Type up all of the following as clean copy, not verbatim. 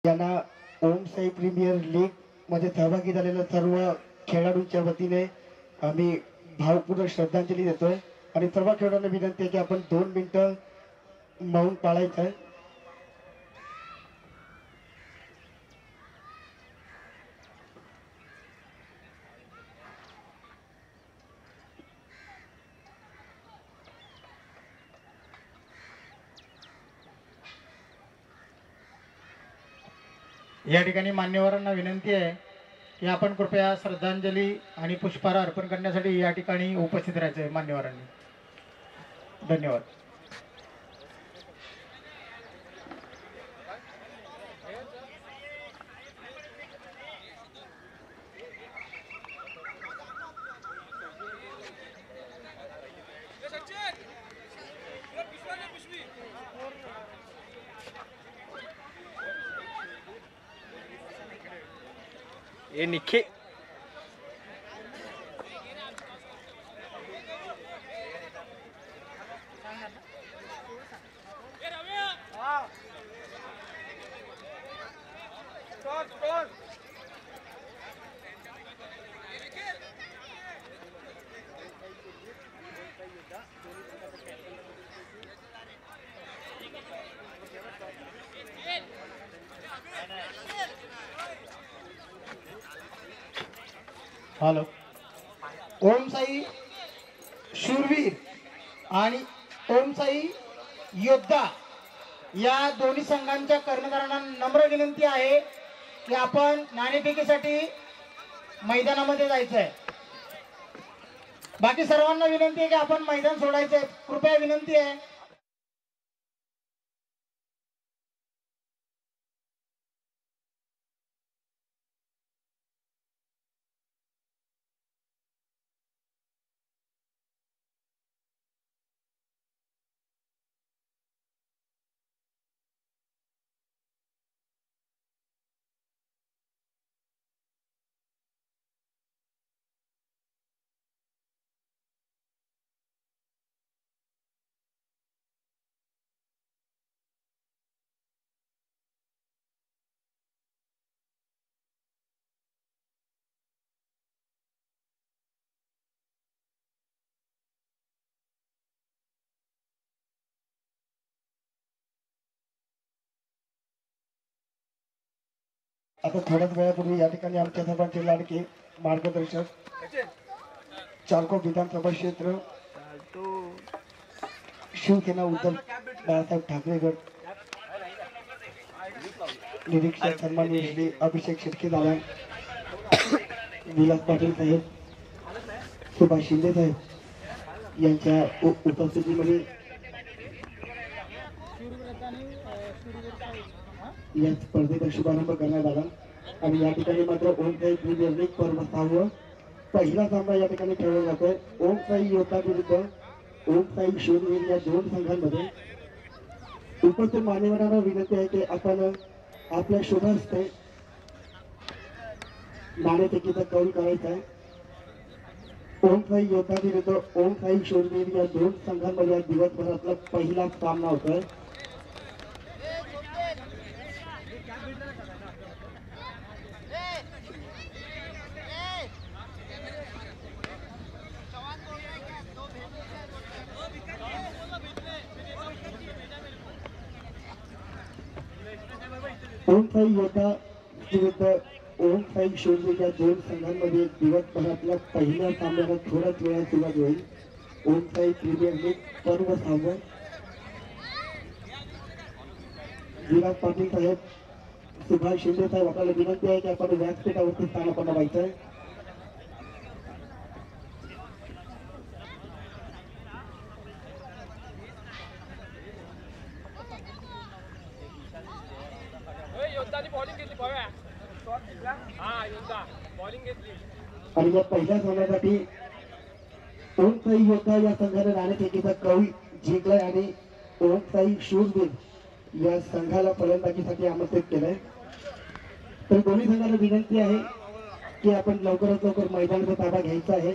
यांना ओम Sai premier league मध्ये सहभागी झालेल्या सर्व खेळाडूंच्या वतीने आम्ही भावपूर्ण श्रद्धांजली देतोय आणि सर्व खेळाडूंना विनंती आहे की आपण 2 मिनिटं मौन पाळायचं आहे. या ठिकाणी मान्यवरांना विनंती आहे की आपण कृपया श्रद्धांजली आणि पुष्पहार अर्पण करण्यासाठी या ठिकाणी उपस्थित राहायचं आहे मान्यवरांनी. धन्यवाद. ये निखे हॅलो. ओम साई शूरवीर आणि ओम साई योद्धा या दोन्ही संघांच्या कर्णधारांना नम्र विनंती आहे की आपण नाणेफेकीसाठी मैदानामध्ये जायचं आहे. बाकी सर्वांना विनंती आहे की आपण मैदान सोडायचं आहे. कृपया विनंती आहे. आता थोड्याच वेळापूर्वी या ठिकाणी आमच्या सर्वांचे लाडके मार्गदर्शक चारकोप विधानसभा क्षेत्र शिवसेना उद्धव बाळासाहेब ठाकरे गट निरीक्षक सन्माननीय श्री अभिषेक शिर्के दादा, विलास पाटील साहेब, सुभाष शिंदे साहेब यांच्या उपस्थितीमध्ये या स्पर्धेचा शुभारंभ करण्यात आला आणि या ठिकाणी मात्र ओम साई प्रीमियर लीग पर्व 6 पहिला सामना या ठिकाणी खेळला जातोय. ओम साई योद्धा विरुद्ध ओम साई शूरवीर या दोन संघांमध्ये. उपस्थित मान्यवरांना विनंती आहे की आपण आपल्या शुभ हस्ते नाणेफेकीचा कौल करायचा आहे. ओम साई योद्धा विरुद्ध ओम साई शूरवीर या दोन संघांमध्ये दिवसभरातला पहिला सामना होतोय. ओम साई योद्धा विरुद्ध ओम साई शूरवीर या दोन संघांमध्ये दिवसभरातल्या पहिल्या सामन्याला थोड्याच वेळात सुरुवात होईल. ओम साई प्रीमियर लीग पर्व 6. विलास पाटील साहेब, सुभाष शिंदे साहेब, आपल्याला विनंती आहे की आपण व्यासपीठावरती स्थानापन्न व्हायचं आहे. आणि या पहिल्या सामन्यासाठी ओम साई योद्धा या संघाने नाणेफेकीचा कौल जिंकलाय आणि ओम साई शूरवीर या संघाला फलंदाजीसाठी आमंत्रित केलंय. तर दोन्ही संघाला विनंती आहे की आपण लवकरात लवकर मैदानाचा ताबा घ्यायचा आहे.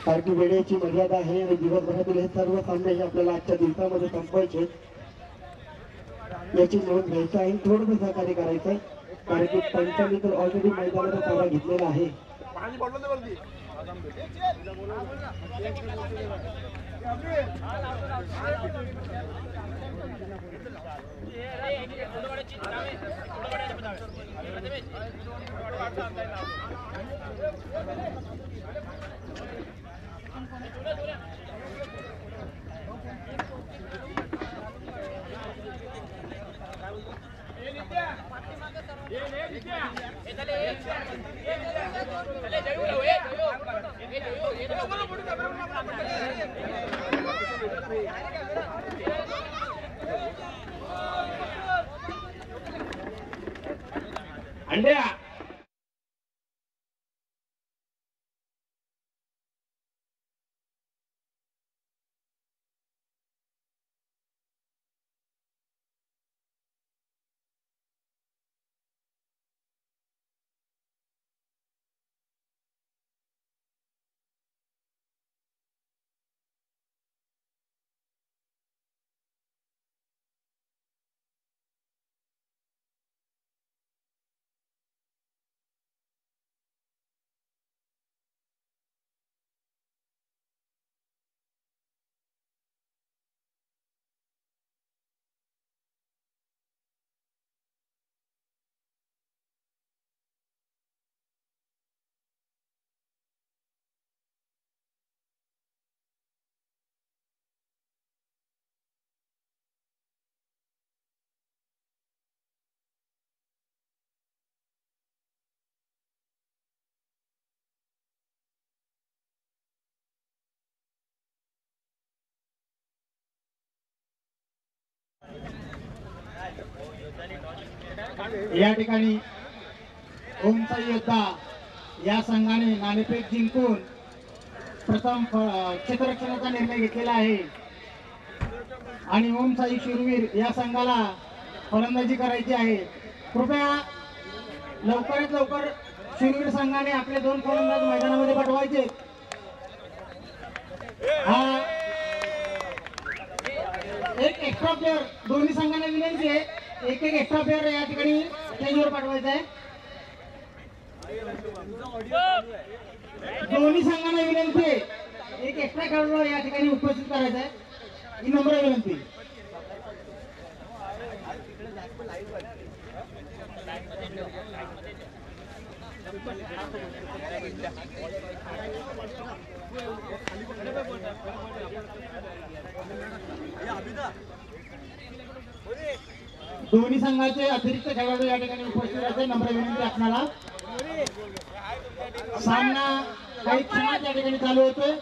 कारण की वेळेची मर्यादा आहे आणि दिवसभरातील हे सर्व सामने आपल्याला आजच्या दिवसामध्ये संपवायचे. याची नोंद घ्यायचं आहे, थोडंसं सहकार्य करायचं आहे, कारण की पंचांनी तर ऑलरेडी मैदानाचा ताबा घेतलेला आहे. अंड्या या ठिकाणी ओमचा योद्धा या संघाने नाणेफेक जिंकून प्रथम क्षेत्ररक्षणाचा निर्णय घेतलेला आहे आणि ओमसाई शूरवीर या संघाला फलंदाजी करायची आहे. कृपया लवकरात लवकर शूरवीर संघाने आपले 2 फलंदाज मैदानामध्ये पाठवायचे. हा एक एक्स्ट्रा प्लेअर दोन्ही संघांना विनंती आहे, एक एक्स्ट्रा प्लेअर या ठिकाणी स्टेजवर पाठवायचा आहे. दोन्ही संघांना विनंती आहे, एक एक्स्ट्रा खेळाडू या ठिकाणी उपस्थित करायचा आहे, ही नम्र विनंती. दोन्ही संघाचे अतिरिक्त खेळाडू या ठिकाणी उपस्थित राहते, नम्र विनंती आपल्याला. सामना काही क्षणात या ठिकाणी चालू होतोय.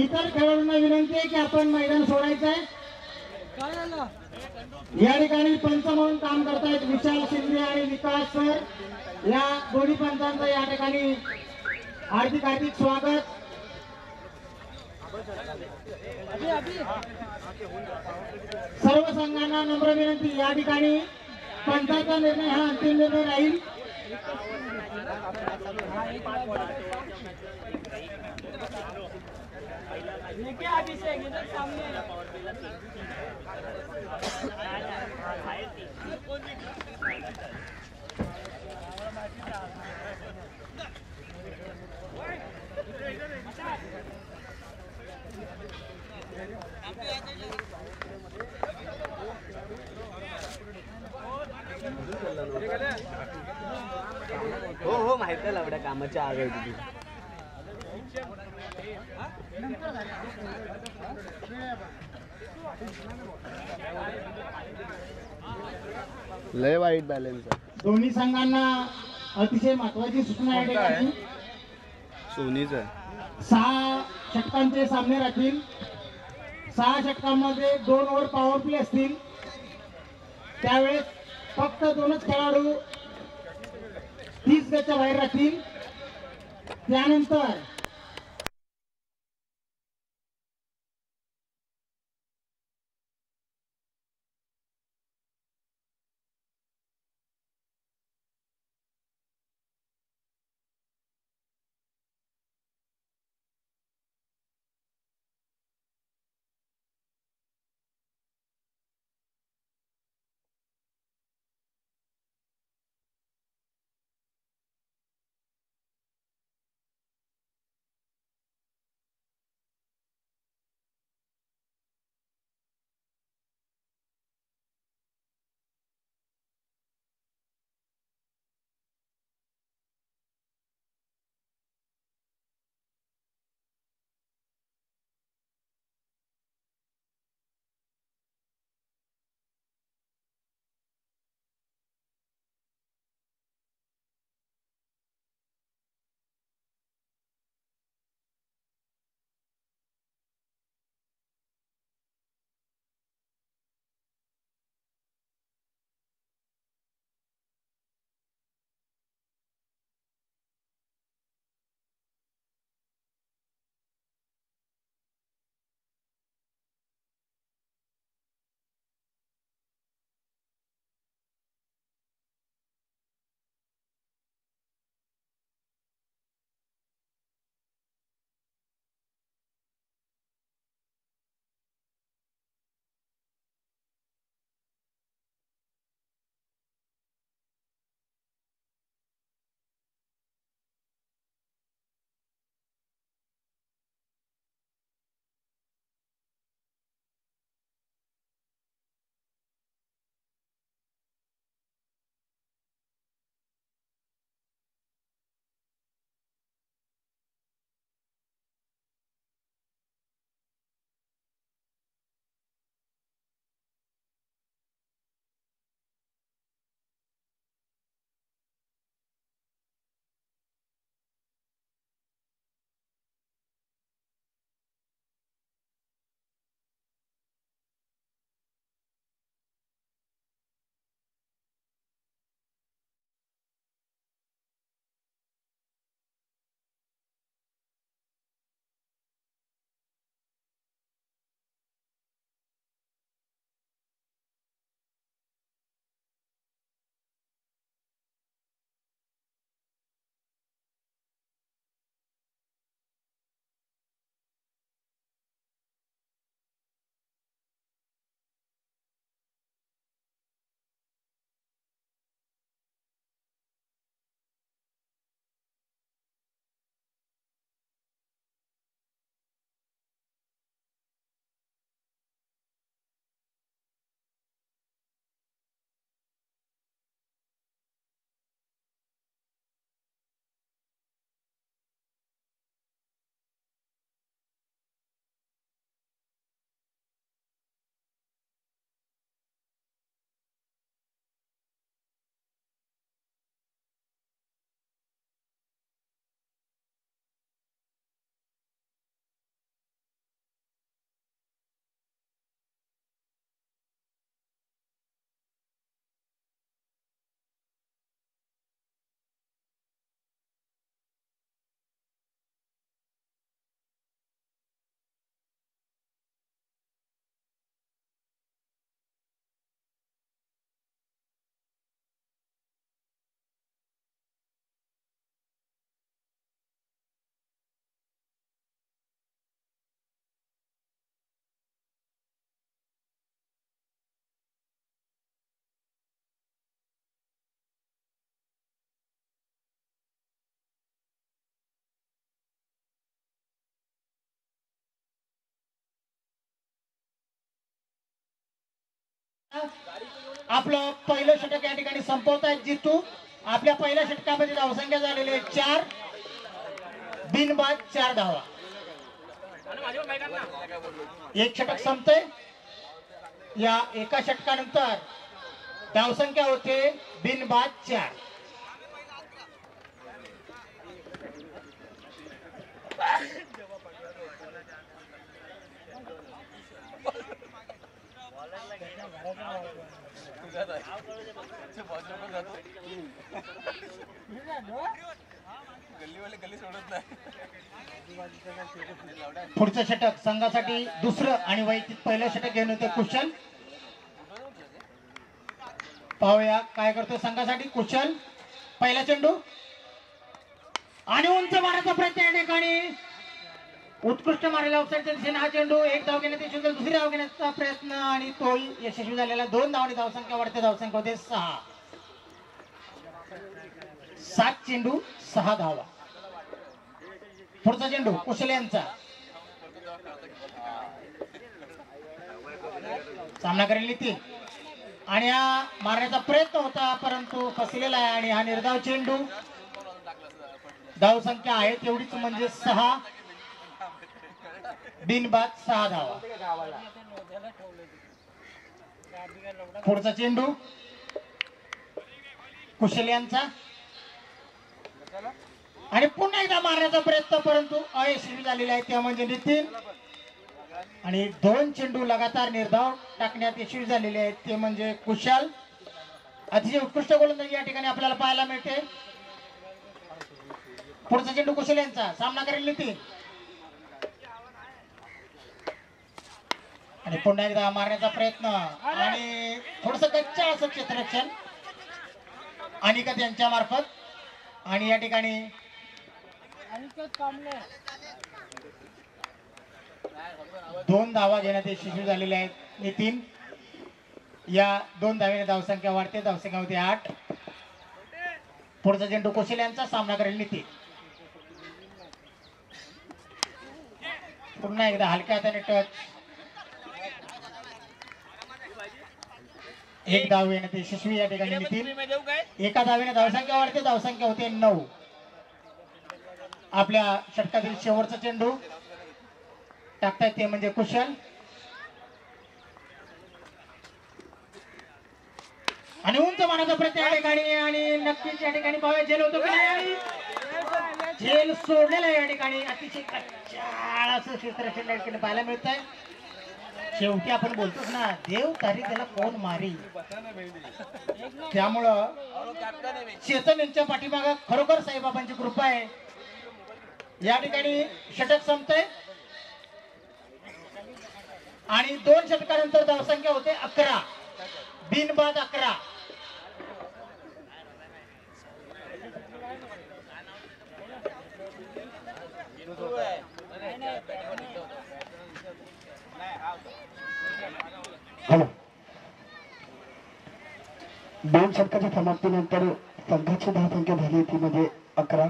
इतर खेळाडूंना विनंती आहे की आपण मैदान सोडायचं आहे. या ठिकाणी पंच म्हणून काम करतायत विशाल शिंदे आणि विकास सर. या दोन्ही पंचांचं या ठिकाणी हार्दिक हार्दिक स्वागत. सर्व संघांना नम्र विनंती, या ठिकाणी पंचाचा निर्णय हा अंतिम निर्णय राहील. हो माहित आहे एवढ्या कामाच्या आग आहे तुझी. लय वाईट बॅलन्स आहे. दोन्ही संघांना अतिशय महत्वाची सूचना या ठिकाणी. सोनीच आहे. 6 षटकांचे सामने राहतील. 6 षटकांमध्ये 2 ओव्हर पॉवर प्ले असतील. त्यावेळेस फक्त 2च खेळाडू 30 गजच्या बाहेर राहतील. त्यानंतर आपलं पहिलं षटक या ठिकाणी संपवतायत जितू. आपल्या पहिल्या षटकामध्ये धावसंख्या झालेली आहे 4, बिनबाद 4 धावा. एक षटक संपते. या एका षटकानंतर धावसंख्या होते बिनबाद 4. पुढचं षटक संघासाठी दुसरं आणि वैयक्तिक पहिलं षटक घेऊन होते कुशल. पाहूया काय करतो संघासाठी कुशल. पहिला चेंडू आणि उंच मारायचा प्रयत्न या ठिकाणी. उत्कृष्ट मारेला ऑफसाईडच्या दिशेने हा चेंडू. एक धाव घेण्यात यशस्वी, दुसरी धाव घेण्याचा प्रयत्न आणि तोही यशस्वी झालेला. 2 धावांनी धावसंख्या वाढते. धावसंख्या होते 6. 7 चेंडू 6 धावा. पुढचा चेंडू कुशल यांचा. सामना करेल नितीन आणि हा मारण्याचा प्रयत्न होता परंतु फसलेला आहे. आणि हा निर्धाव चेंडू. धावसंख्या आहे तेवढीच म्हणजे 6, बिनबाद 6 धावा. पुढचा चेंडू कुशल यांचा आणि पुन्हा एकदा मारण्याचा प्रयत्न परंतु अयशस्वी झालेला आहे ते म्हणजे नितीन. आणि 2 चेंडू लगातार निर्धाव टाकण्यात यशस्वी झालेले आहेत ते म्हणजे कुशल. अतिशय उत्कृष्ट गोलंदाजी या ठिकाणी आपल्याला पाहायला मिळते. पुढचा चेंडू कुशल यांचा. सामना करेल नितीन आणि पुन्हा एकदा मारण्याचा प्रयत्न आणि थोडस कच्चा असं क्षेत्ररक्षण अनिकेत यांच्या मार्फत. आणि या ठिकाणी 2 धावा घेण्यात यशस्वी झालेले आहेत नितीन. या 2 धावेने धावसंख्या वाढते. धावसंख्या होते 8. पुढचा चेंडू कुशल यांचा. सामना करेल नितीन. पुन्हा एकदा हलक्या हाताने टच. 1 धाव घेण्यात यशस्वी या ठिकाणी नितीन. एका धावेने धावसंख्या वाढते. धावसंख्या होते 9. आपल्या षटकातील शेवटचा चेंडू टाकतायत ते म्हणजे कुशल. आणि उंच मारण्याचा प्रयत्न या ठिकाणी आणि नक्कीच या ठिकाणी पाहूया झेल होतो की नाही. झेल सोडलेला या ठिकाणी. अतिशय कच्चा असं क्षेत्ररक्षण या ठिकाणी पाहायला मिळत आहे. शेवटी आपण बोलतोच ना देव तारी त्याला कोण मारी. त्यामुळं चेतन यांच्या पाठीमागं खरोखर साईबाबांची कृपा आहे. या ठिकाणी षटक संपतंय आणि 2 षटकानंतर धावसंख्या होते 11, बिनबाद 11. हॅलो. 2 षटकाच्या समाप्तीनंतर संघाची धावसंख्या झाली ती म्हणजे 11.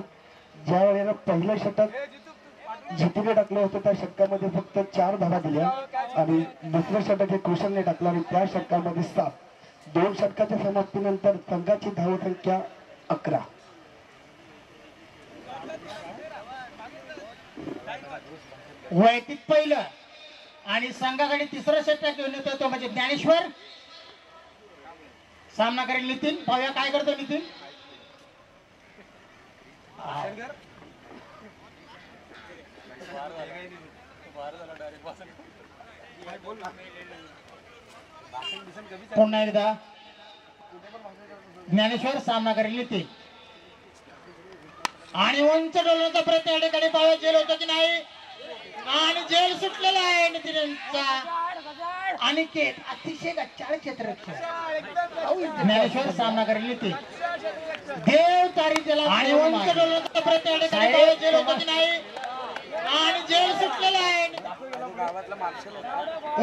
ज्या वेळेला पहिलं षटक जितीने टाकलं होतं त्या षटकामध्ये फक्त 4 धावा दिल्या आणि दुसरं षटक हे कुशलने टाकलं आणि त्या षटकामध्ये 7. 2 षटकाच्या समाप्तीनंतर संघाची धावसंख्या 11. वैयक्तिक पहिलं आणि संघाकडे तिसरं षटक घेऊन येतो तो म्हणजे ज्ञानेश्वर. सामना करेल नितीन. पाहूया काय करतो नितीन. पुन्हा एकदा ज्ञानेश्वर. सामना करेल नितीन आणि उंच डोलण्याचा प्रयत्न या ठिकाणी पाहायला जेल होतं की नाही आणि जेल सुटलेला आहे नितीन यांचा. अनिकेत अतिशय गच्चाळ क्षेत्ररक्षण. ज्ञानेश्वर. सामना करेल नितीन. देव तारी त्याला आणि उंच डोलण्याचा प्रयत्न या ठिकाणी पाहायला जेल होतं की नाही आणि जेल सुटलेला आहे.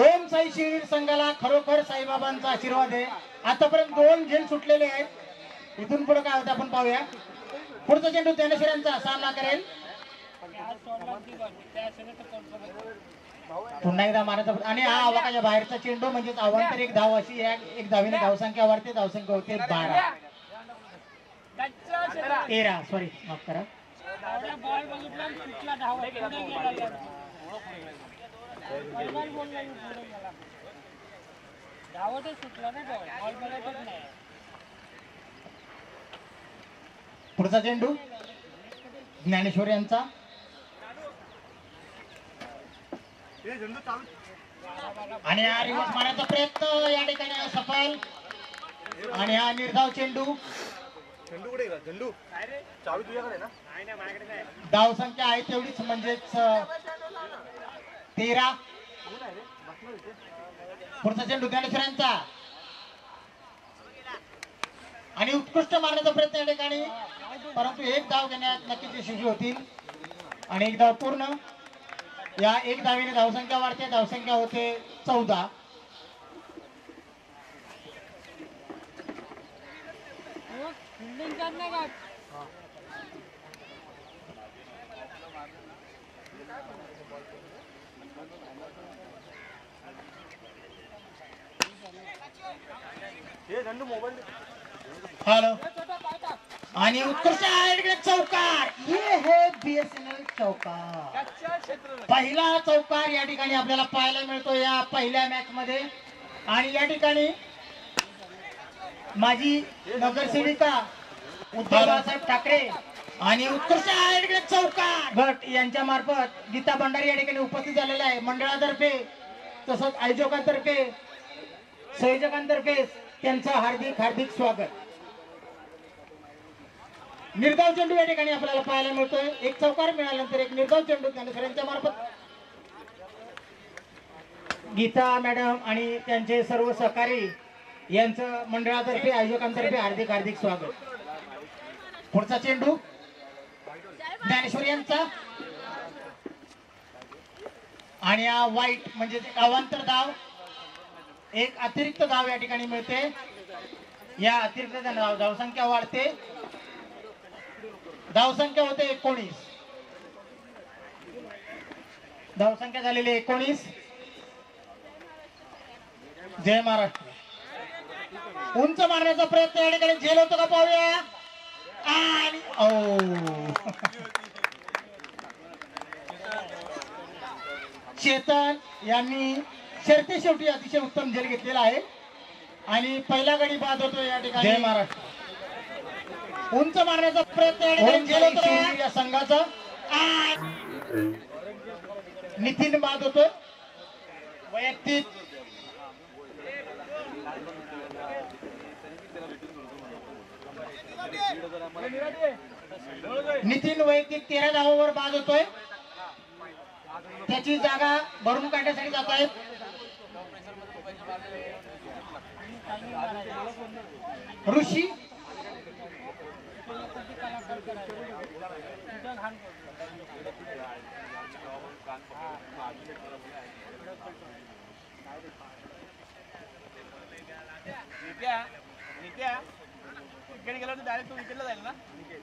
ओम साई शिरीर संघाला खरोखर साईबाबांचा आशीर्वाद आहे. आतापर्यंत 2 झेल सुटलेले आहेत. इथून पुढे काय होतं आपण पाहूया. पुढचा चेंडू ज्ञानेश्वर यांचा. सामना करेल पुन्हा एकदा मारायचा आणि हा आवाकाच्या बाहेरचा चेंडू म्हणजेच अवांतर एक धाव अशी एक धावीने धावसंख्या वाढते, धावसंख्या होते 12 13 सॉरी माफ करा. पुढचा चेंडू ज्ञानेश्वर यांचा आणि हा रिवर्स मारण्याचा प्रयत्न या ठिकाणी असफल आणि हा निर्धाव चेंडू. धाव संख्या आहे तेवढीच म्हणजेच 13. पुढचा चेंडू ज्ञानेश्वर यांचा आणि उत्कृष्ट मारण्याचा प्रयत्न या ठिकाणी, परंतु एक धाव घेण्यात नक्कीच यशस्वी होतील आणि एक धाव पूर्ण. या एक धावीने धावसंख्या वाढते, धावसंख्या होते 14. हॅलो आणि उत्कृष्ट चौकार, हे है बीएसएनएल चौकार. पहिला चौकार या ठिकाणी आपल्याला पाहायला मिळतो या पहिल्या मॅच मध्ये. आणि या ठिकाणी माजी नगरसेविका उद्धव बाळासाहेब ठाकरे आणि उत्कृष्ट चौकार गट यांच्या मार्फत गीता भंडारी या ठिकाणी उपस्थित झालेला आहे. मंडळातर्फे तसंच आयोजकांतर्फे संयोजकांतर्फे त्यांचं हार्दिक हार्दिक स्वागत. निर्धाव चेंडू या ठिकाणी आपल्याला पाहायला मिळतोय. एक चौकार मिळाल्यानंतर एक निर्धाव चेंडू ज्ञानेश्वर यांच्या मार्फत गीता मॅडम आणि त्यांचे सर्व सहकारी यांचं मंडळातर्फे आयोजकांतर्फे हार्दिक हार्दिक स्वागत. पुढचा चेंडू ज्ञानेश्वर यांचा आणि हा वाईट म्हणजे अवांतर धाव, एक अतिरिक्त धाव या ठिकाणी मिळते. या अतिरिक्त धावसंख्या वाढते, धावसंख्या होते 19. धावसंख्या झालेली 19. जय महाराष्ट्र. उंच मारण्याचा प्रयत्न या ठिकाणी झेल होतो का पाहूया. आणि चेतन यांनी शर्ती शेवटी अतिशय उत्तम झेल घेतलेला आहे आणि पहिला गडी बाद होतो या ठिकाणी. जय महाराष्ट्र. उंच मारण्याचा प्रयत्न या ठिकाणी झेल होतो या संघाचा. नितीन बाद होतो वैयक्तिक. नितीन वैयक्तिक 13 धावांवर बाद होतोय. त्याची जागा भरून काढण्यासाठी जात आहेत. ऋषी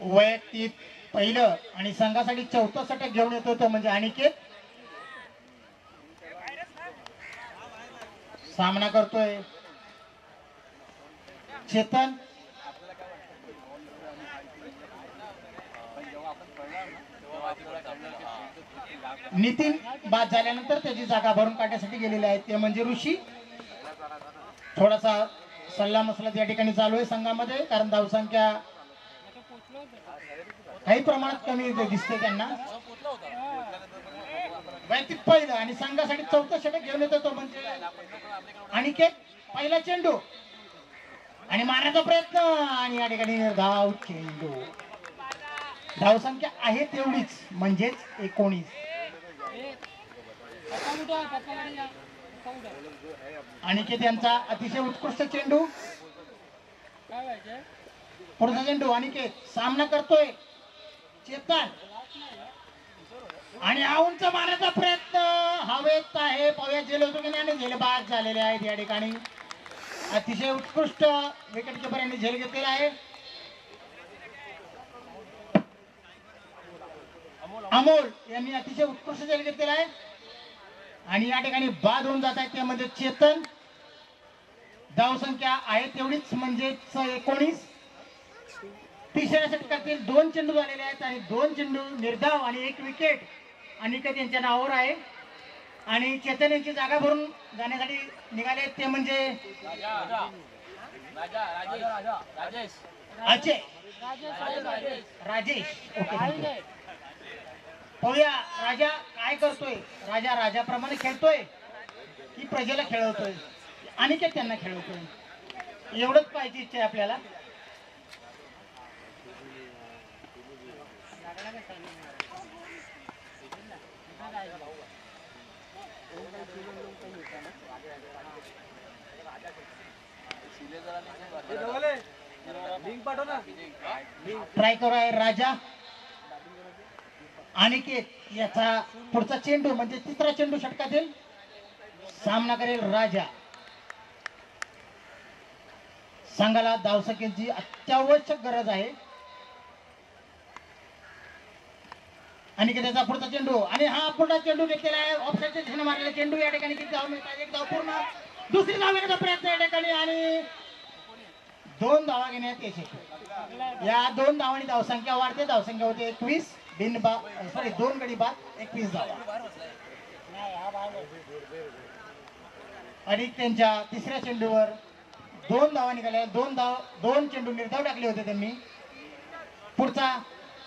वैयक्तिक पहिलं आणि संघासाठी 4थं षटक घेऊन येतो तो म्हणजे अनिकेत. सामना करतोय चेतन. नितीन बाद झाल्यानंतर त्याची जागा भरून काढण्यासाठी गेलेले आहेत ते म्हणजे ऋषी. थोडासा सल्ला मसलत या ठिकाणी चालू आहे संघामध्ये, कारण धावसंख्या काही प्रमाणात कमी दिसते त्यांना. वैयक्तिक पहिलं आणि संघासाठी 4थं षटक घेऊन येतो तो म्हणजे अनिकेत. पहिला चेंडू आणि मारण्याचा प्रयत्न आणि या ठिकाणी धाव चेंडू. धावसंख्या आहे तेवढीच म्हणजेच 19. अनिकेत यांचा अतिशय उत्कृष्ट चेंडू. पुढचा चेंडू अनिकेत सामना करतोय चेतन आणि हा उंच मारण्याचा प्रयत्न हवेत आहे. पाहूया झेल होतो की नाही आणि झेल बाद झालेले आहेत या ठिकाणी. अतिशय उत्कृष्ट विकेट किपर यांनी झेल घेतलेला आहे. अमोल यांनी अतिशय उत्कृष्ट झेल घेतलेला आहे. आणि या ठिकाणी बाद होऊन जात आहेत ते म्हणजे चेतन. धावसंख्या आहे तेवढीच म्हणजे 19. तिसऱ्या षटकातील 2 चेंडू झालेले आहेत आणि 2 चेंडू निर्धाव आणि 1 विकेट अनिकेत यांच्या नावावर आहे. आणि चेतन यांची जागा भरून जाण्यासाठी निघाले ते म्हणजे अजय राजेश. ओके, पाहूया राजा काय करतोय. राजा राजाप्रमाणे खेळतोय की प्रजेला खेळवतोय, अनिकेत त्यांना खेळवतोय, एवढंच पाहिजे इच्छा आहे आपल्याला. ट्राय करू आहे राजा. अनिकेत याचा पुढचा चेंडू म्हणजे तिसरा चेंडू षटकातील सामना करेल राजा. संघाला धावसंख्येची अत्यावश्यक गरज आहे. अनिकेतचा पुढचा चेंडू आणि हा पुढचा चेंडू घेतलेला आहे. ऑफसाईडच्या दिशेने मारलेला चेंडू. या ठिकाणी किती धाव मिळतात? 1 धाव पूर्ण. दुसरी धाव घेण्याचा प्रयत्न या ठिकाणी आणि 2 धावा घेण्यात यशस्वी. या 2 धावांनी धावसंख्या वाढते. धावसंख्या होते 21. 2 गडी बाद 21 धावा. आणि त्यांच्या तिसऱ्या चेंडूवर 2 धावा निघाल्या. 2 चेंडू निर्धाव टाकले होते त्यांनी. पुढचा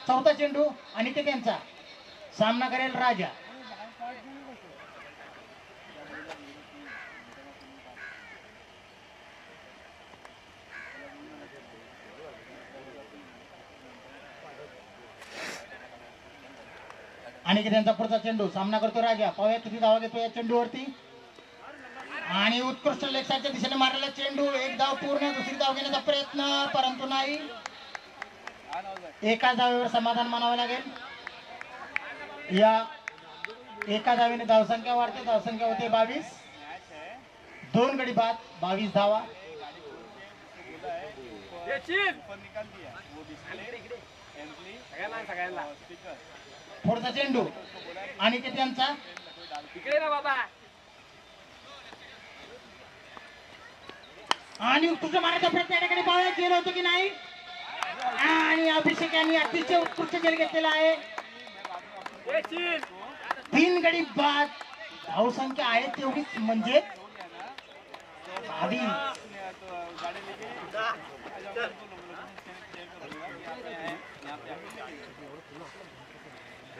चौथा चेंडू अनिकेत यांचा सामना करेल राजा. अनिकेत यांचा पुढचा चेंडू सामना करतो राजा. पाहूया किती धावा घेतो या चेंडूवरती. आणि उत्कृष्ट लेग साईडच्या दिशेने मारलेला चेंडू. 1 धाव पूर्ण. दुसरी धाव घेण्याचा प्रयत्न परंतु नाही. एका धावेवर समाधान मानावं लागेल. या एका धावेने धावसंख्या वाढते. धावसंख्या होते 22. 2 गडी बाद 22 धावा. पुढचा चेंडू अनिकेत यांचा आणि उत्कृष्ट मारण्याचा प्रयत्न या ठिकाणी पाहायला गेलं होतं की नाही. आणि अभिषेक यांनी अतिशय उत्कृष्ट खेळ घेतलेला आहे. 3 गडी बाद. धावसंख्या आहे तेवढीच म्हणजे 22.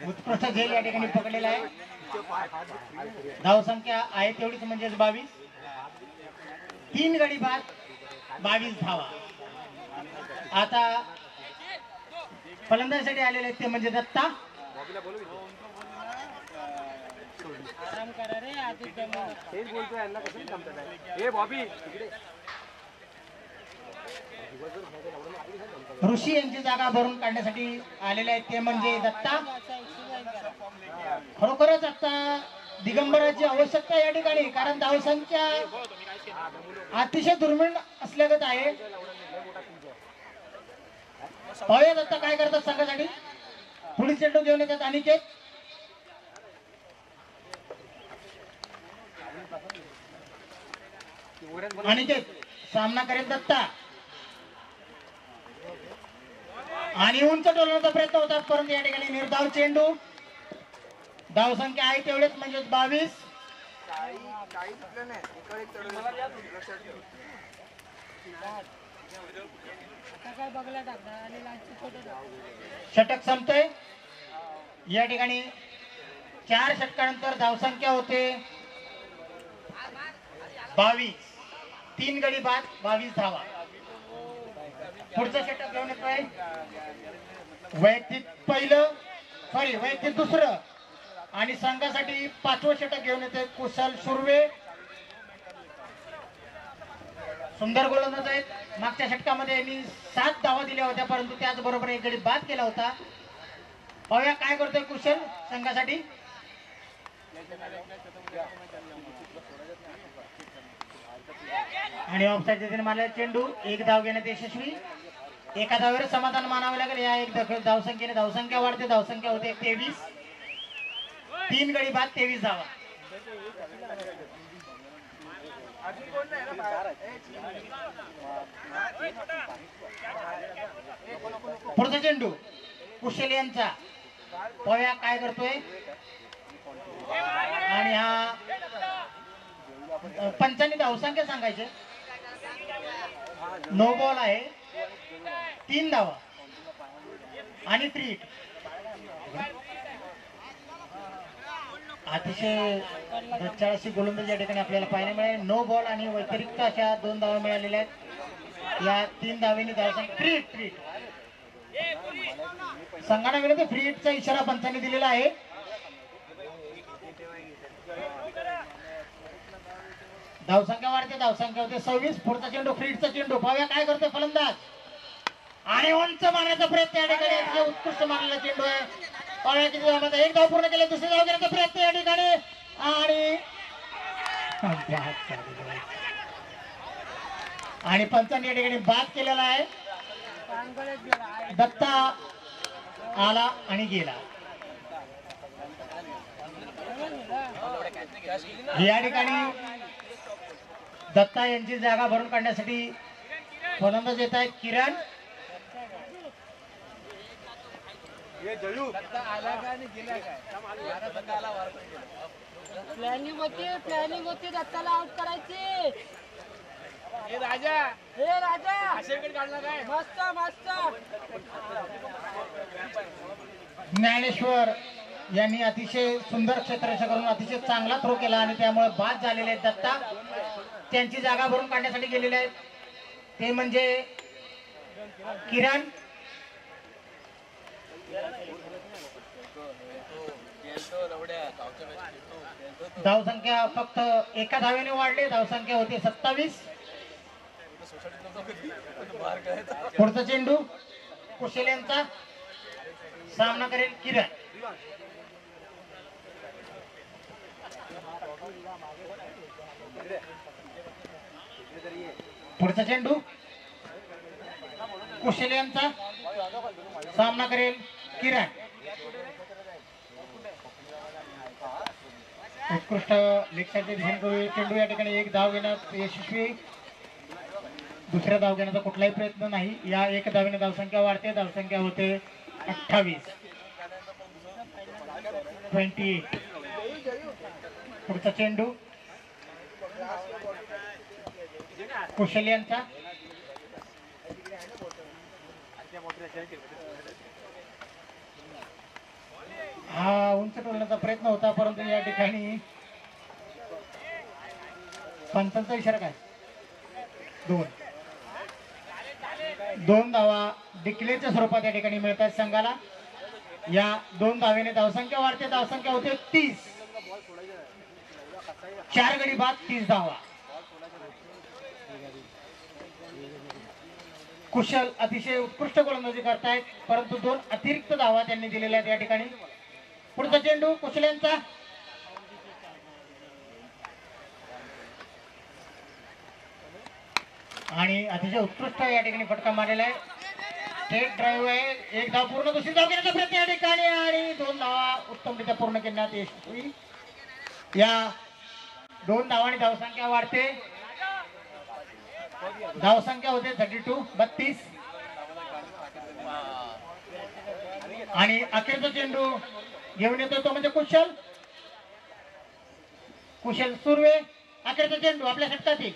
उत्कृष्ट झेल या ठिकाणी पकडलेला आहे. धावसंख्या आहे तेवढीच म्हणजे 22. 3 गडी बाद 22 धावा. आता फलंदाजीसाठी आलेले ते म्हणजे दत्ता. ऋषी यांची जागा भरून काढण्यासाठी आलेले आहेत ते म्हणजे दत्ता. खरोखरच आता दिगंबराची आवश्यकता या ठिकाणी, कारण धावसंख्या अतिशय दुर्मिळ असल्यागत आहे. पाहूयात आता काय करतात संघासाठी. पुढील चेंडू घेऊन येतात अनिकेत. अनिकेत सामना करेल दत्ता आणि उंच टोलण्याचा प्रयत्न होतात परंतु या ठिकाणी निर्धाव चेंडू. धावसंख्या आहे तेवढेच म्हणजे 22. षटक संपतोय. या ठिकाणी 4 षटकानंतर धावसंख्या होते 22. 3 गडी बाद 22 धावा. पुढचं षटक घेऊन येतोय वैयक्तिक दुसरं आणि संघासाठी 5वं षटक घेऊन येतोय कुशल सुर्वे. सुंदर गोलंदाज आहेत. मागच्या षटकामध्ये यांनी 7 धावा दिल्या होत्या परंतु त्याचबरोबर 1 गडी बाद केला होता. पाहूया काय करतोय कुशल संघासाठी. आणि ऑफसाईडच्या दिशेने मारलेला चेंडू. 1 धाव घेण्यात यशस्वी. एका धावेवर समाधान मानावे लागेल. या 1 धावसंख्येने धावसंख्या वाढते. धावसंख्या होते 23. 3 गडी बाद 23 धावा. पुढचा चेंडू कुशल यांचा. पव्या काय करतोय आणि हा पंचांनी धावसंख्या सांगायचे. नो बॉल आहे, 3 धावा आणि 3 हिट. अतिशय अशी गोलंदाजी या ठिकाणी आपल्याला पाहायला मिळाली. नो बॉल आणि व्यतिरिक्त अशा 2 धावा मिळालेल्या आहेत. या 3 धावेने धावसंख्या फ्री हिट. संघाने विरुद्ध फ्री हिटचा इशारा पंचांनी दिलेला आहे. धावसंख्या वाढते, धावसंख्या होते 26. पुढचा चेंडू फ्री हिटचा चेंडू. पाहूया काय करतोय फलंदाज आणि उंच मारण्याचा प्रयत्न या ठिकाणी. अतिशय उत्कृष्ट मारलेला चेंडू आहे. पाहूया किती धावांमध्ये. 1 धाव पूर्ण केले, दुसरी धाव घेण्याचा प्रयत्न या ठिकाणी आणि पंचांनी या ठिकाणी बाद केलेला आहे. दत्ता आला आणि गेला. या ठिकाणी दत्ता यांची जागा भरून काढण्यासाठी फलंदाज येत आहेत किरण. प्लॅनिंग होती दत्ताला आउट करायची. हे राजा मस्त मस्त. ज्ञानेश्वर यांनी अतिशय सुंदर क्षेत्ररक्षण करून अतिशय चांगला थ्रो केला आणि त्यामुळे बाद झालेले आहेत. दत्ता त्यांची जागा भरून काढण्यासाठी गेलेले आहेत, ते म्हणजे किरण. धावसंख्या फक्त एका धावेने वाढली. धावसंख्या होती 27. पुढचा चेंडू कुशल यांचा. सामना करेल किरण. पुढचा चेंडू कुशल यांचा. सामना करेल किरण. उत्कृष्ट लेगसाठी चेंडू या ठिकाणी 1 धाव घेण्यात यशस्वी. दुसऱ्या धाव घेण्याचा कुठलाही प्रयत्न नाही. या 1 धावेने धावसंख्या वाढते. धावसंख्या होते 28. पुढचा चेंडू कुशल यांचा. हा उंच टोलण्याचा प्रयत्न होता, परंतु या ठिकाणी पंचांचा इशारा काय. 2 धावा डिक्लेअरच्या स्वरूपात या ठिकाणी मिळतात संघाला. या 2 धावेने धावसंख्या वाढते. धावसंख्या होते 30. 4 गडी बाद 30 धावा. कुशल अतिशय उत्कृष्ट गोलंदाजी करतायत, परंतु 2 अतिरिक्त धावा त्यांनी दिलेल्या आहेत या ठिकाणी. पुढचा चेंडू कुशल यांचा. आणि अतिशय उत्कृष्ट या ठिकाणी फटका मारलेला आहे. स्ट्रेट ड्राईव्ह आहे. 1 धाव पूर्ण, दुसरी धाव घेण्याचा प्रयत्न या ठिकाणी आणि 2 धावा उत्तमरित्या पूर्ण करण्यात यशस्वी. या 2 धावांनी धावसंख्या वाढते. धावसंख्या होते 32. आणि अखेरचा चेंडू घेऊन येतो तो म्हणजे कुशल सुर्वे. अखेरचा चेंडू आपल्या षटकातील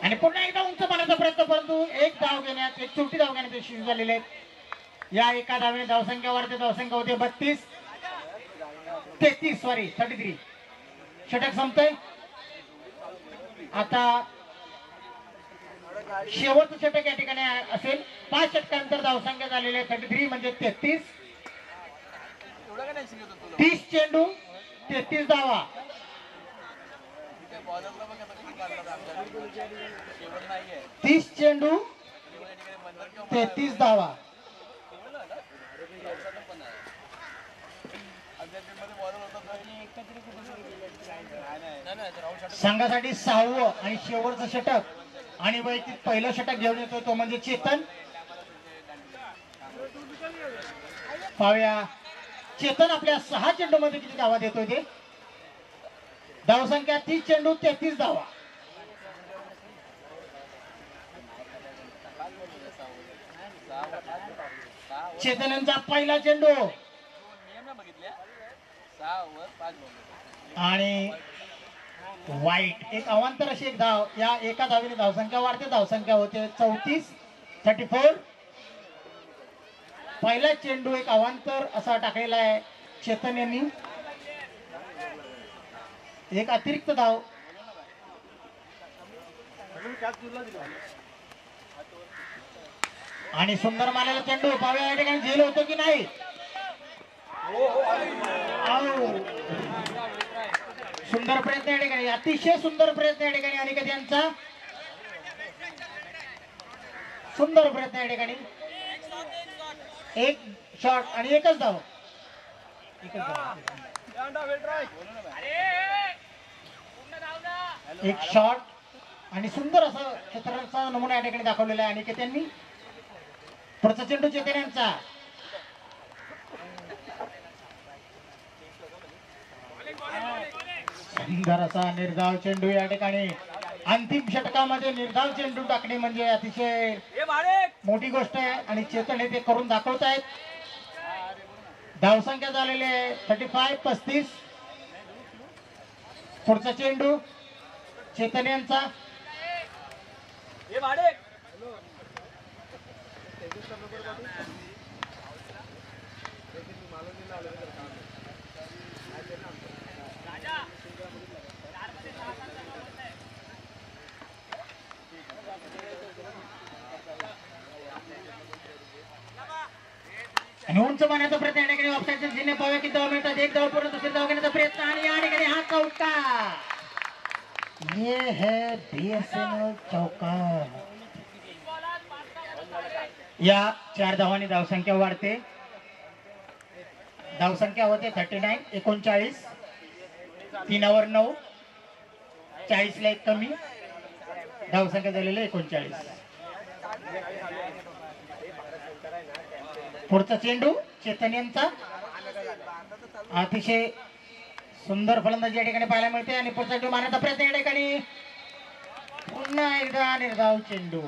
आणि पुन्हा एकदा उंच मारण्याचा प्रयत्न, परंतु 1 धाव घेण्यात, 1 छोटी धाव घेण्यात यशस्वी झालेले आहेत. या 1 धावेने धावसंख्या वाढते. धावसंख्या होते 33. षटक संपतंय. आता शेवटचं षटक या ठिकाणी असेल. 5 षटकांतर धावसंख्या झालेली आहे 33 म्हणजे 33. 30 चेंडू 33 धावा. तीस चेंडू 33 धावा. संघासाठी 6वं आणि शेवटचं षटक आणि वैयक्तिक पहिलं षटक घेऊन येतो तो म्हणजे चेतन. पाहूया चेतन आपल्या 6 चेंडू मध्ये किती धावा देतोय ते धावसंख्या 30 चेंडू 33 धावा. चेतन यांचा पहिला चेंडू आणि वाईट एक अवांतर अशी एक धाव. या एका धावीने धावसंख्या वाढते. धावसंख्या होते 34. पहिला चेंडू एक अवांतर असा टाकलेला आहे चेतन यांनी. एक अतिरिक्त धाव आणि सुंदर मारलेला चेंडू पाव्या या ठिकाणी झेल होतो की नाही. सुंदर प्रयत्न या ठिकाणी अतिशय सुंदर प्रयत्न या ठिकाणी अनिकेत यांचा सुंदर प्रयत्न या ठिकाणी. एक शॉट आणि एकच धाव. एक शॉट आणि सुंदर असं क्षेत्राचा नमुना या ठिकाणी दाखवलेला आहे अनिकेत यांनी. पुढचा चेंडू चेतन यांचा सुंदर असा निर्धाव चेंडू या ठिकाणी. अंतिम षटकामध्ये निर्धाव चेंडू टाकणे म्हणजे अतिशय मोठी गोष्ट आहे आणि चेतन हे ते करून दाखवत आहेत. धावसंख्या झालेली आहे 35. पुढचा चेंडू चेतन यांचा आणि उंच मारण्याचा प्रयत्न या ठिकाणी ऑफसाईडचे जिने पावे की धाव मिळतात. एक धाव पूर्ण दुसरी धाव घेण्याचा प्रयत्न आणि या ठिकाणी हा चौका. ये है बीएसएनएल चौका. या 4 धावांनी धावसंख्या वाढते. धावसंख्या होते 39 39. 3 9 40 ला एक कमी. धावसंख्या झालेली 39. पुढचा चेंडू चेतन यांचा अतिशय सुंदर फलंदाजी या ठिकाणी पाहायला मिळते आणि पुढचा चेंडू मारण्याचा प्रयत्न या ठिकाणी पुन्हा एकदा निर्धाव चेंडू.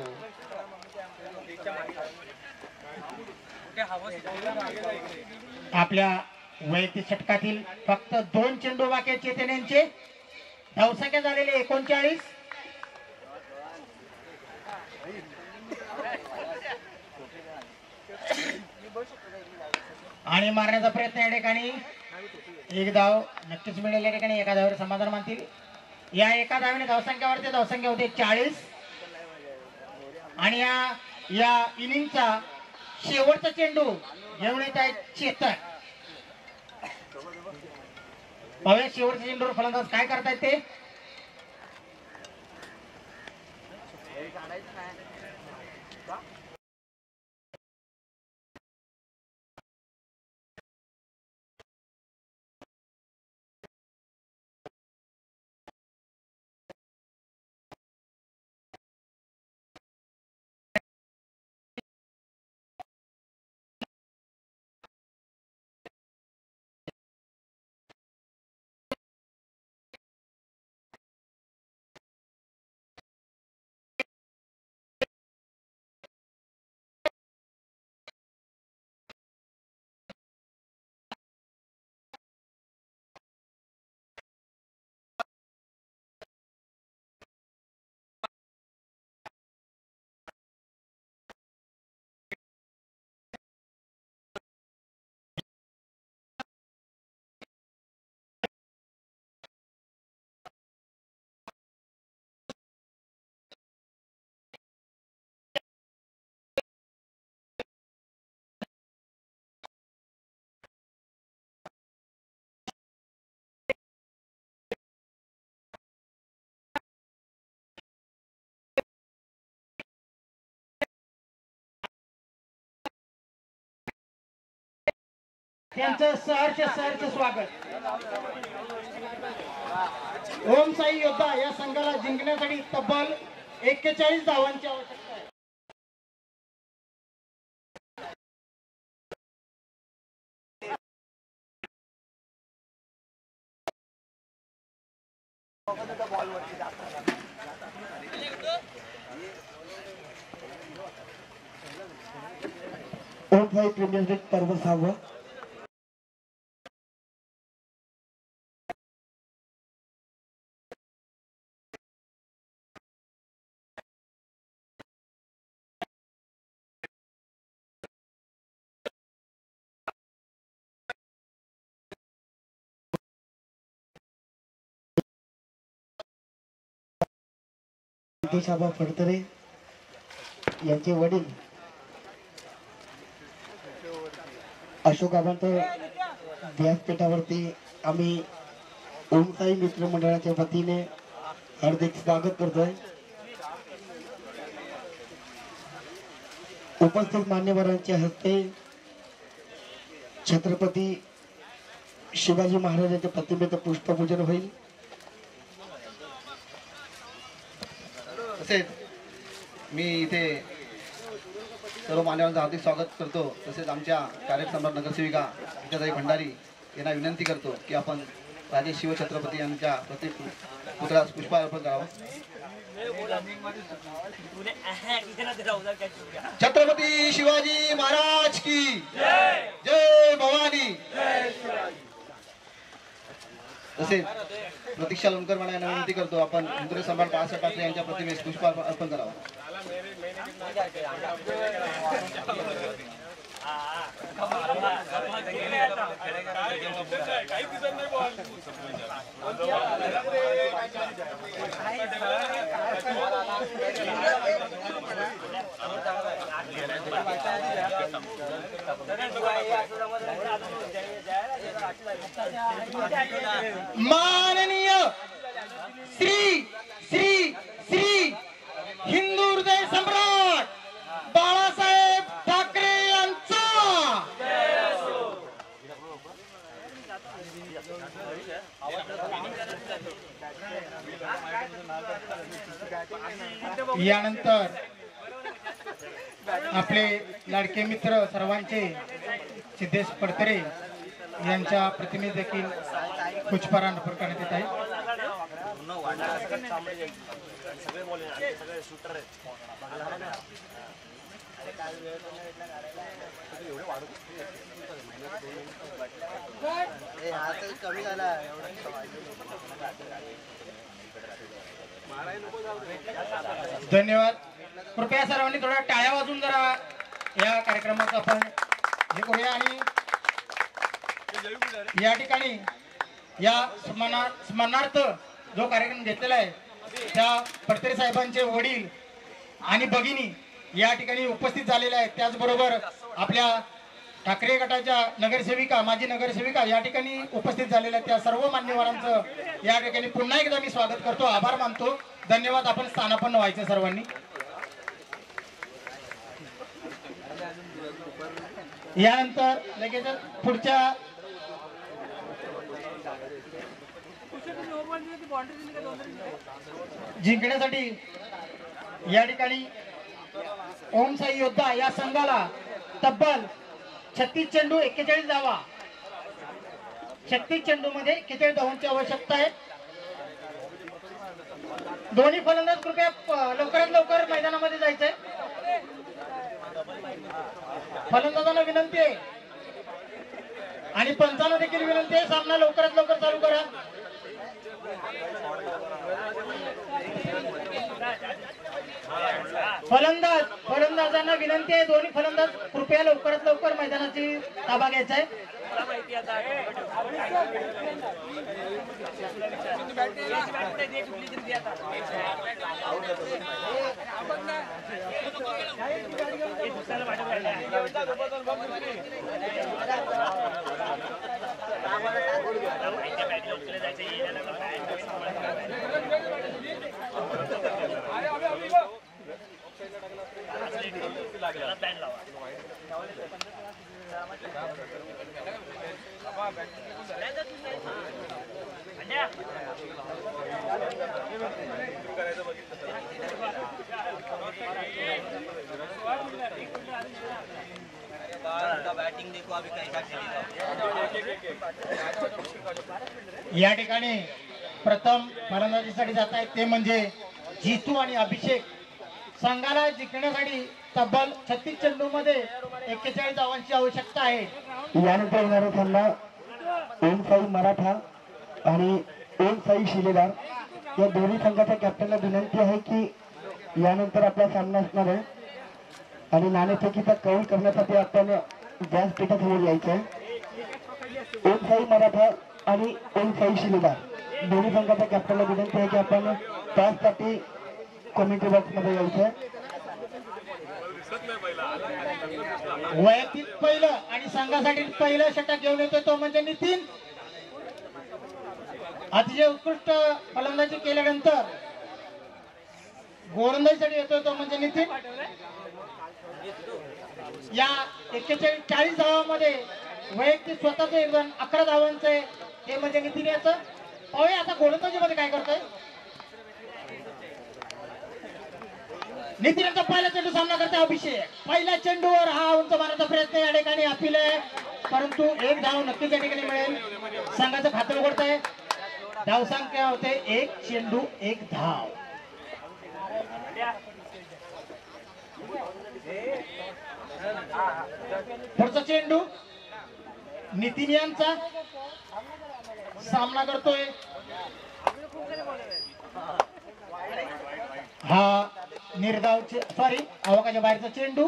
आपल्या वैयक्तिक षटकातील फक्त 2 चेंडू बाकी चेतन यांचे. धावसंख्या झालेली 39. आणि मारण्याचा प्रयत्न या ठिकाणी एक धाव नक्कीच मिळेल. या ठिकाणी एका धावावर समाधान मानतील. या एका धावेने धावसंख्या वाढते. धावसंख्या होते 40 आणि या इनिंगचा शेवटचा चेंडू घेऊन येत आहे चेतन. पाहूया शेवटच्या चेंडूवर फलंदाज काय करतायत ते. त्यांचं सहर्ष स्वागत. ओम साई योद्धा या संघाला जिंकण्यासाठी तब्बल 41 धावांची आवश्यकता. ओमसाई प्रीमियर लीग पर्व 6. नितेश आबा फडतरे यांचे वडील अशोक आबांचं व्यासपीठावरती आम्ही ओमसाई मित्र मंडळाच्या वतीने हार्दिक स्वागत करतोय. उपस्थित मान्यवरांच्या हस्ते छत्रपती शिवाजी महाराजांच्या प्रतिमेचं पुष्पपूजन होईल. तसेच मी इथे सर्व मान्यवरांचं हार्दिक स्वागत करतो. तसेच आमच्या कार्यसम्राट नगरसेविका गीताताई भंडारी यांना विनंती करतो की आपण राजे शिवछत्रपती यांच्या पुतळ्यास पुष्प अर्पण करावं. छत्रपती शिवाजी महाराज की जय भवानी. तसेच प्रतीक्षा लोणकर यांना विनंती करतो आपण हिंदू सम्राट बाळासाहेब ठाकरे यांच्या प्रतिमेस पुष्प अर्पण करावं. माननीय श्री श्री श्री हिंदू हृदय सम्राट बाळासाहेब ठाकरे यांचा यानंतर आपले लाडके मित्र सर्वांचे सिद्धेश फडतरे यांच्या प्रतिमेस देखील पुष्पहार अर्पण करण्यात येत आहे. धन्यवाद. कृपया सर्वांनी थोडा टाळ्या वाजून जरा या कार्यक्रमाचं आपण हे करूया. आणि या ठिकाणी या स्मरणार्थ जो कार्यक्रम घेतलेला आहे त्या फडतरे साहेबांचे वडील आणि भगिनी या ठिकाणी उपस्थित झालेले आहेत. त्याचबरोबर आपल्या ठाकरे गटाच्या नगरसेविका माजी नगरसेविका या ठिकाणी उपस्थित झालेल्या त्या सर्व मान्यवरांचं या ठिकाणी पुन्हा एकदा मी स्वागत करतो, आभार मानतो. धन्यवाद. आपण स्थानापन्न व्हायचं सर्वांनी. यानंतर लगेच पुढच्या जिंकण्यासाठी या ठिकाणी ओमसाई योद्धा या संघाला तब्बल 36 चेंडू 41 धावा, 36 चेंडू मध्ये 41 धावांची आवश्यकता आहे. दोन्ही फलंदाज कृपया लवकरात लवकर मैदानामध्ये जायचंय. फलंदाजांना विनंती आहे आणि पंचांना देखील विनंती आहे, सामना लवकरात लवकर चालू करा. फलंदाजांना विनंती आहे, दोन्ही फलंदाज कृपया लवकरात लवकर मैदानाची ताबा घ्यायचा आहे. या ठिकाणी प्रथम फलंदाजीसाठी जात आहेत ते म्हणजे जितू आणि अभिषेक. संघाला जिंकण्यासाठी तब्बल 36 चेंडूमध्ये 41 धावांची आवश्यकता आहे. यानंतर येणारा सामना ओम साई मराठा आणि ओम साई शिलेदार या दोन्ही संघाच्या कॅप्टनला विनंती आहे की यानंतर आपला सामना असणार आहे आणि नाणेफेकीचा कौल करण्यासाठी आपण व्यासपीठासमोर यायचं आहे. ओम साई मराठा आणि ओम साई शिलेदार दोन्ही संघाच्या कॅप्टनला विनंती आहे की आपण त्यासाठी कॉमेंट्री बॉक्स मध्ये यायचं आहे. वैयक्तिक पहिलं आणि संघासाठी पहिलं षटक घेऊन येतो तो म्हणजे नितीन. अतिशय उत्कृष्ट फलंदाजी केल्यानंतर गोलंदाजीसाठी येतो तो म्हणजे नितीन. या 41-40 धावांमध्ये वैयक्तिक स्वतःच योगदान 11 धावांचं आहे हे म्हणजे नितीन याचं. पाहूया आता गोलंदाजीमध्ये काय करतोय नितीन यांचा. पहिला चेंडू सामना करतोय अभिषेक. पहिल्या चेंडूवर हा उंच मारण्याचा प्रयत्न या ठिकाणी अपील आहे परंतु एक धाव नक्कीच या ठिकाणी मिळेल. संघाचं खातं उघडतंय. धावसंख्या होते 1 चेंडू 1 धाव. पुढचा चेंडू नितीन यांचा सामना करतोय. हा निर्धाव अवकाच्या बाहेरचा चेंडू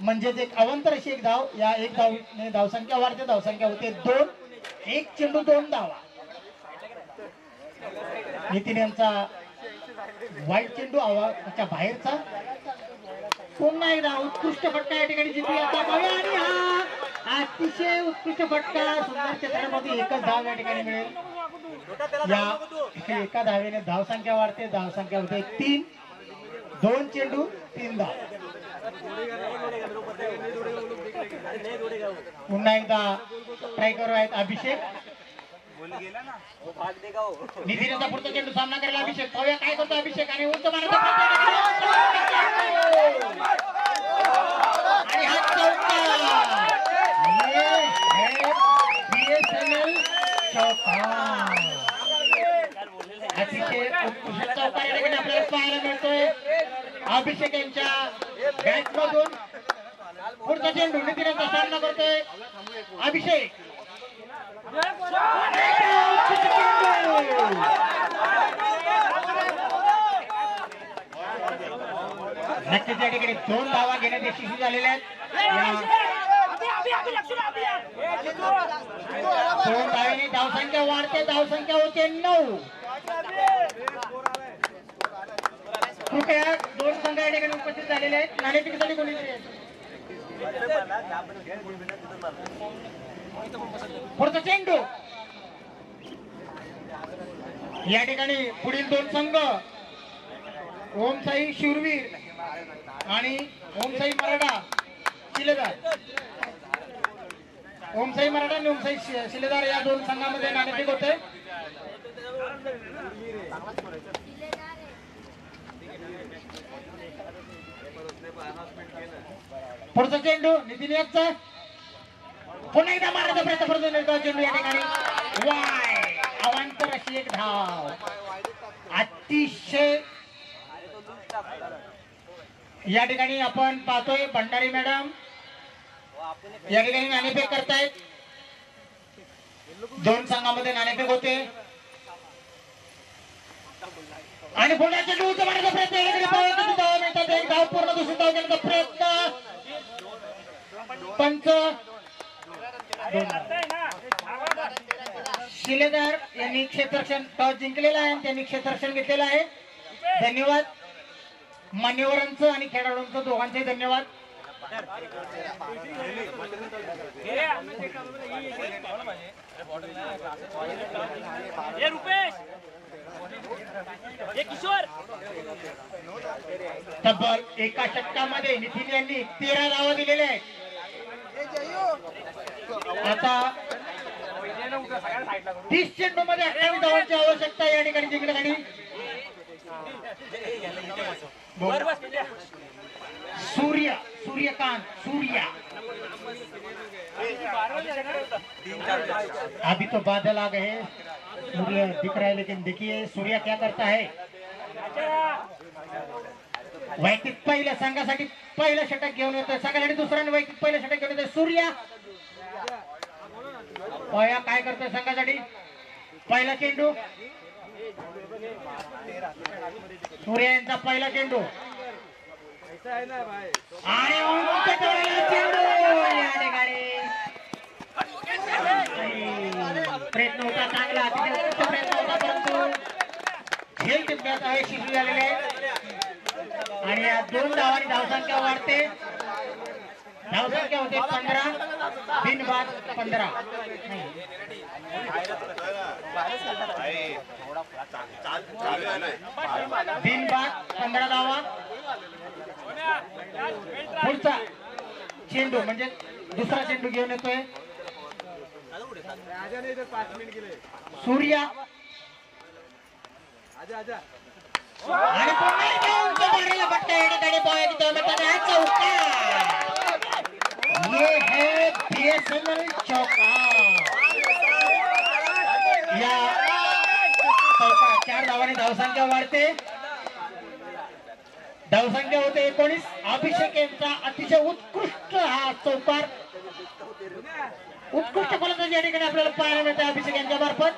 म्हणजेच एक अवंतर अशी एक धाव. या एक धावने धावसंख्या वाढते. धावसंख्या होते 2. 1 चेंडू 2 धावा. नितीन यांचा वाईट चेंडू अवकाच्या बाहेरचा. पुन्हा एकदा उत्कृष्ट फटका या ठिकाणी जिंकू आता आणि हा अतिशय उत्कृष्ट फटका. सुंदर क्षेत्रामध्ये एकच धाव या ठिकाणी मिळेल. या एका धावेने धावसंख्या वाढते. धावसंख्या होते 3. 2 चेंडू 3 धाव. पुन्हा एकदा स्ट्रायकर आहेत अभिषेक. नितीन यांचा पुढचा चेंडू सामना करायला अभिषेक. पाहूया काय करतो अभिषेक आणि उंच मारण्याचा आणि हा चौका. अतिशय उत्कृष्ट चौका या ठिकाणी आपल्याला पाहायला मिळतोय अभिषेक यांच्या बॅट मधून. पुढचा चेंडू नितीन यांचा सामना करतोय अभिषेक. नक्कीच या ठिकाणी 2 धावा घेण्यात यशस्वी झालेल्या आहेत. 2 धावेने धावसंख्या वाढते. धावसंख्या होते 9. कृपया 2 संघ या ठिकाणी उपस्थित झालेले आहेत. नाणेफेकीसाठी कोणीतरी पुढचा चेंडू. या ठिकाणी पुढील 2 संघ ओम साई शूरवीर आणि ओम साई मराठा शिलेदार. ओम साई मराठा आणि ओम साई शिलेदार या 2 संघामध्ये नाणेफेक होते. पुढचा चेंडू नितीन यांचा. पुन्हा एकदा मारण्याचा प्रयत्न करतो चेंडू या ठिकाणी वाय अवांतर अशी एक धाव. अतिशय या ठिकाणी आपण पाहतोय भंडारी मॅडम या ठिकाणी नाणेफेक करतायत. 2 संघामध्ये नाणेफेक होते आणि पुन्हा चेंडू उंच मारण्याचा प्रयत्न या ठिकाणी धाव मिळतात. एक धाव पूर्ण. दुसरी धाव घेण्याचा प्रयत्न. पंच शिलेदार यांनी क्षेत्ररक्षण टॉस जिंकलेला आहे आणि त्यांनी क्षेत्ररक्षण घेतलेलं आहे. धन्यवाद मान्यवरांचं आणि खेळाडूंचं दोघांचे धन्यवाद. तब्बल एका षटकामध्ये नितीन यांनी 13 धावा दिलेल्या आहेत. आता 30 चेंडू मध्ये 28 धावांची आवश्यकता या ठिकाणी जिंकण्यासाठी. सूर्यकांत अभी तो बादल आ गए, सूर्य दिख रहा है, लेकिन देखिए सूर्य क्या करता है। वैयक्तिक पहिल्या संघासाठी पहिलं षटक घेऊन येतोय, संघासाठी दुसऱ्याने वैयक्तिक पहिलं षटक घेऊन येतोय सूर्या। पया काय करतोय संघासाठी, पहिला चेंडू सूर्या यांचा पहिला चेंडू आणि उंच टोळीला चेंडू। या ठिकाणी प्रयत्न होता चांगला, अतिशय उत्कृष्ट प्रयत्न होता, परंतु झेल टिपण्यात अयशस्वी झालेले आहे आणि या 2 धावांनी धावसंख्या वाढते। धावसंख्या होते 15, बिनबाद 15 बिनबाद 15 धावा। पुढचा चेंडू म्हणजे दुसरा चेंडू घेऊन येतोय सूर्या आणि पुन्हा एकदा उंच मारलेला फटका या ठिकाणी पॉइंट देण्यात चौका। ये है बीएसएनएल चौका। या चौका 4 धावांनी धावसंख्या वाढते, धावसंख्या होते 19। अभिषेक यांचा अतिशय उत्कृष्ट हा चौकार, उत्कृष्ट फलंदाजी या ठिकाणी आपल्याला पाहायला मिळते अभिषेक यांच्या मार्फत।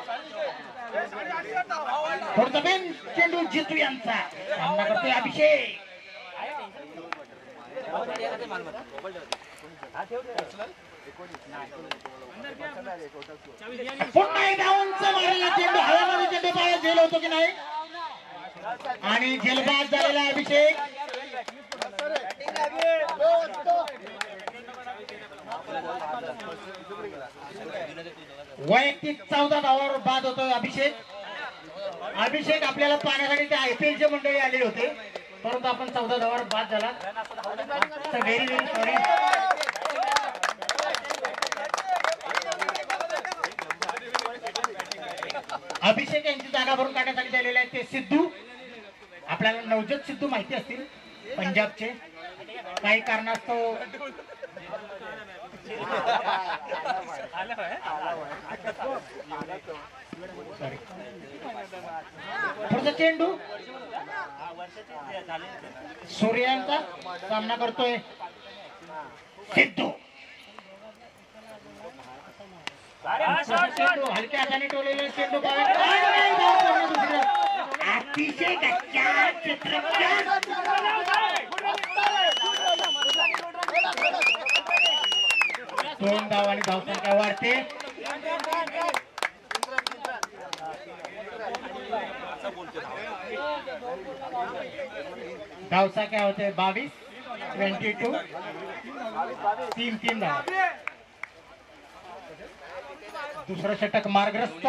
पुढचा बेन चेंडू जितू यांचा सामना करतोय अभिषेक। पुन्हा एकदा उंच मारलेला चेंडू, हवेमध्ये चेंडू पाया झेल होतो की नाही आणि झेलबाद झालेला अभिषेक। वैयक्तिक 14 धावांवर बाद होतो अभिषेक। अभिषेक आपल्याला पाहण्यासाठी ते IPL चे मंडळी आले होते, परंतु आपण 14 धावांवर बाद झाला, व्हेरी व्हेरी सॉरी। अभिषेक यांची जागा भरून काढण्यासाठी आलेले आहेत ते सिद्धू। आपल्याला नवजोत सिद्धू माहिती असतील, पंजाबचे, काही कारणास्तव पुढचा चेंडू सूर्यांचा सामना करतोय सिद्धू। चेंडू हलक्या हाताने टोलेले चेंडू अतिशय कच्चा चित्रपट। 2 धावांनी धावसंख्या वाढते। धावसंख्या होते 22, 22, 3 धावा। दुसरं षटक मार्गग्रस्त,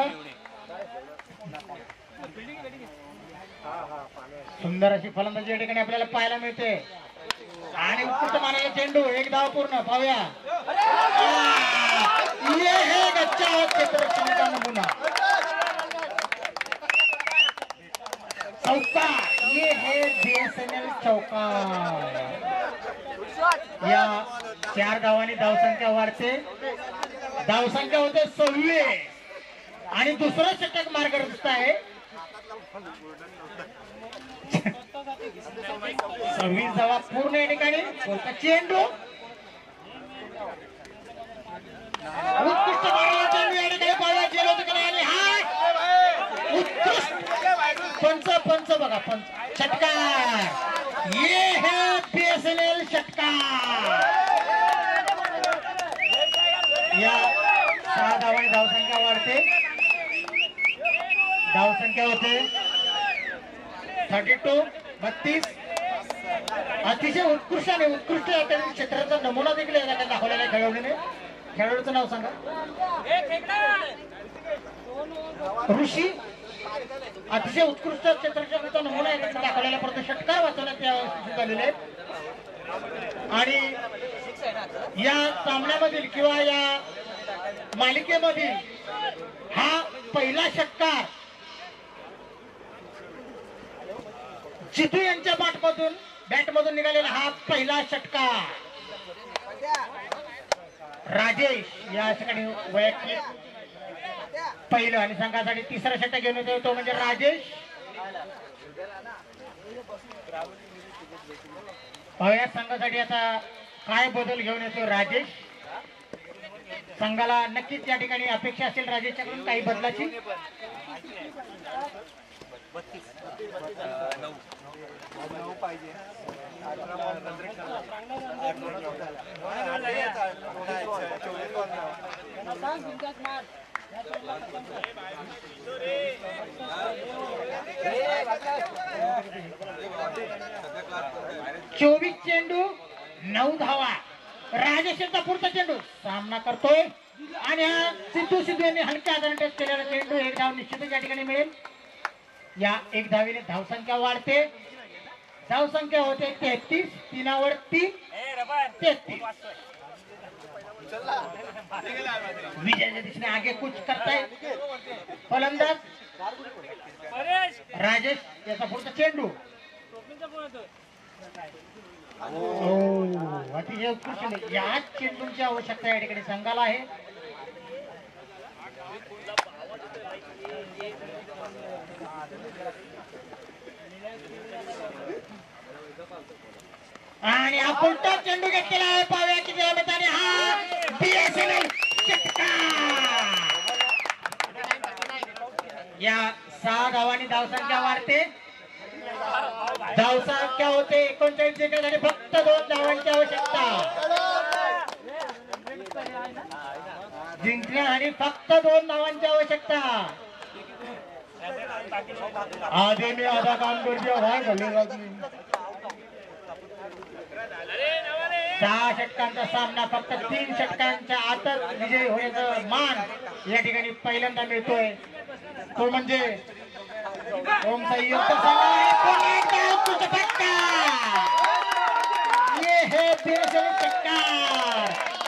सुंदर अशी फलंदाजी या ठिकाणी आपल्याला पाहायला मिळते आणि उत्कृष्ट मारलेला चेंडू, 1 धाव पूर्ण। पाहूया, ये है गच्चा क्षेत्ररक्षणाचा नमुना, चौका। ये है बीएसएनएल चौका। या 4 धावांनी धावसंख्या वाढते, धावसंख्या होते 26 आणि दुसरं षटक मार्गग्रस्त आहे। 26 धावा पूर्ण या ठिकाणी। चेंडू उत्कृष्ट मारलेला चेंडू या ठिकाणी पाहायला झेल होतं की नाही आणि हा उत्कृष्ट पंच बघा, पंच षटकार। ये है बीएसएनएल षटकार। या 6 धावांनी धावसंख्या वाढते, धावसंख्या होते 32, 32। अतिशय उत्कृष्ट आणि उत्कृष्ट क्षेत्राचा नमुना देखील दाखवलेला आहे खेळाडूने। खेळाडूचं नाव सांगा, ऋषी। अतिशय उत्कृष्ट क्षेत्राचा नमुना दाखवलेला, परंतु षटकार वाचवण्यात झालेले आहेत आणि या सामन्यामधील किंवा या मालिकेमधील हा पहिला षटकार जितू यांच्या बॅटमधून निघालेला हा पहिला षटकार। राजेश या ठिकाणी वैयक्तिक पहिलं आणि संघासाठी तिसरा षटक घेऊन येतो तो म्हणजे राजेश. पाहूया संघासाठी आता काय बदल घेऊन येतो राजेश. संघाला नक्कीच या ठिकाणी अपेक्षा असेल राजेशच्याकडून काही बदलाची. चोवीस चेंडू 9 धावा. राजेशचा पुढचा चेंडू सामना करतोय आणि हा सिद्धू यांनी हलक्या हाताने टच केलेला चेंडू 1 धाव निश्चितच या ठिकाणी मिळेल. या 1 धावीने धावसंख्या वाढते. धावसंख्या होते 33. 3वर 3 33. विजयाच्या दिशेने आगे कूच करताय फलंदाज राजेश. याचा पुढचा चेंडू अतिशय उत्कृष्ट. याच चेंडूंची आवश्यकता या ठिकाणी संघाला आहे. आणि हा पुढचा चेंडू घेतलेला आहे. पाहूया किती आणि हा BSNL या 6 धावांनी धावसंख्या वाढते. धावसंख्या होते 39 सेकंद आणि फक्त 2 धावांची आवश्यकता. जिंकण्यासाठी फक्त 2 धावांची आवश्यकता. आधी मी आधा काम करतो. 6 षटकांचा सामना फक्त 3 षटकांच्या आतच विजय होण्याचा मान या ठिकाणी पहिल्यांदा मिळतोय. तो म्हणजे ओमसाई युक्त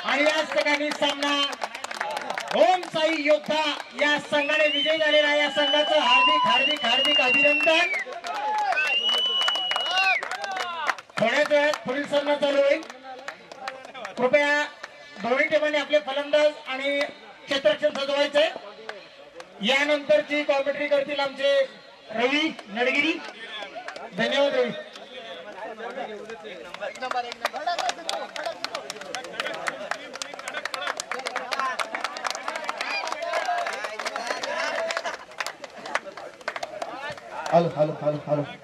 आणि याच ठिकाणी सामना ओमसाई योद्धा या संघाने विजयी झालेला. या संघाचं हार्दिक हार्दिक हार्दिक अभिनंदन. थोड्याच वेळात पुढील सामना चालू होईल. कृपया दोन्ही टीमांनी आपले फलंदाज आणि क्षेत्ररक्षण सजवायचे. यानंतरची कॉमेंट्री करतील आमचे रवी नडगिरी. धन्यवाद Ravi. Hello hello hello hello